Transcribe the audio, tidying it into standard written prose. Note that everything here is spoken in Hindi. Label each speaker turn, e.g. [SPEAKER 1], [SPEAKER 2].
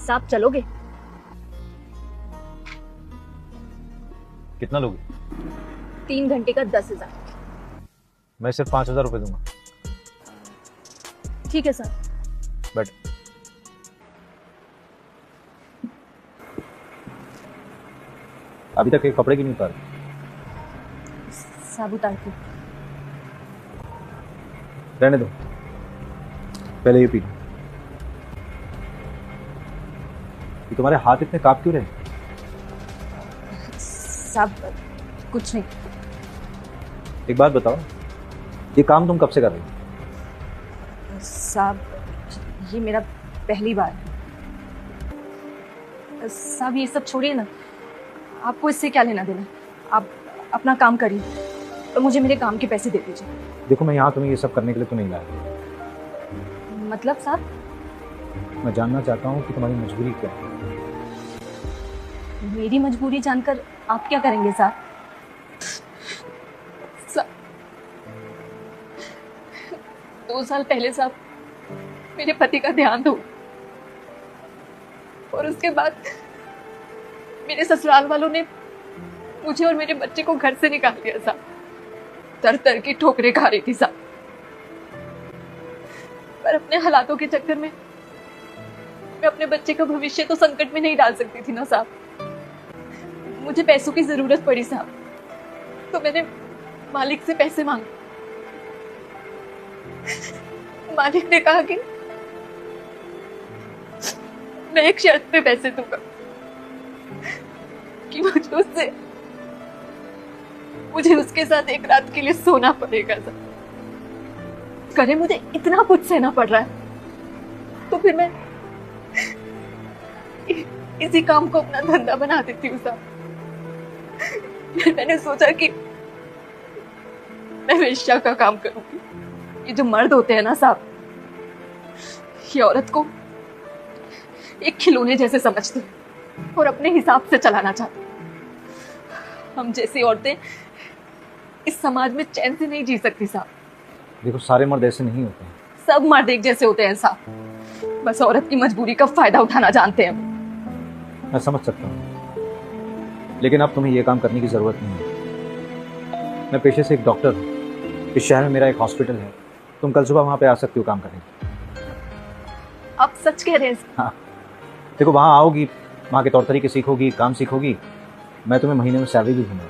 [SPEAKER 1] साहब चलोगे?
[SPEAKER 2] कितना लोगे?
[SPEAKER 1] 3 घंटे का 10,000।
[SPEAKER 2] मैं सिर्फ 5,000 रुपए दूंगा।
[SPEAKER 1] ठीक है सर।
[SPEAKER 2] बट अभी तक ये कपड़े की नहीं उतारे।
[SPEAKER 1] साहब उतार के।
[SPEAKER 2] रहने दो, पहले ये पी लो। ये तुम्हारे हाथ इतने कांप क्यों रहे?
[SPEAKER 1] साहब कुछ नहीं।
[SPEAKER 2] एक बात बताओ, ये काम तुम कब से कर रही हो?
[SPEAKER 1] साहब ये मेरा पहली बार है। साहब ये सब छोड़िए ना, आपको इससे क्या लेना देना। आप अपना काम करिए और मुझे मेरे काम के पैसे दे दीजिए।
[SPEAKER 2] देखो, मैं यहाँ तुम्हें ये सब करने के लिए तो नहीं लाया।
[SPEAKER 1] मतलब साहब?
[SPEAKER 2] मैं जानना चाहता हूँ कि तुम्हारी मजबूरी क्या है।
[SPEAKER 1] मेरी मजबूरी जानकर आप क्या करेंगे साहब? 2 साल पहले साहब मेरे पति का देहांत हो, और उसके बाद मेरे ससुराल वालों ने मुझे और मेरे बच्चे को घर से निकाल दिया साहब। तर तर की ठोकरें खा रही थी साहब, पर अपने हालातों के चक्कर में मैं अपने बच्चे का भविष्य तो संकट में नहीं डाल सकती थी ना साहब। मुझे पैसों की जरूरत पड़ी साहब, तो मैंने मालिक से पैसे मांगे। मालिक ने कहा कि मैं एक शर्त पे पैसे दूंगा कि मुझे उसके साथ एक रात के लिए सोना पड़ेगा सर। करे मुझे इतना कुछ सहना पड़ रहा है, तो फिर मैं इसी काम को अपना धंधा बना देती हूँ साहब। मैंने सोचा कि मैं वेश्या का काम करूंगी। ये जो मर्द होते हैं ना साहब, ये औरत को एक खिलौने जैसे समझते हैं और अपने हिसाब से चलाना चाहते हैं। हम जैसी औरतें इस समाज में चैन से नहीं जी सकती साहब।
[SPEAKER 2] देखो, सारे मर्द ऐसे नहीं होते हैं।
[SPEAKER 1] सब मर्द एक जैसे होते हैं साहब, बस औरत की मजबूरी का फायदा उठाना जानते हैं।
[SPEAKER 2] मैं समझ सकता हूँ, लेकिन अब तुम्हें यह काम करने की जरूरत नहीं है। मैं पेशे से एक डॉक्टर हूँ। इस शहर में मेरा एक हॉस्पिटल है। तुम कल सुबह वहां पे आ सकती हो काम करने।
[SPEAKER 1] आप सच कह रहे हैं?
[SPEAKER 2] हाँ, देखो, वहां आओगी, वहां के तौर तरीके सीखोगी, काम सीखोगी, मैं तुम्हें महीने में सैलरी भी दूंगा।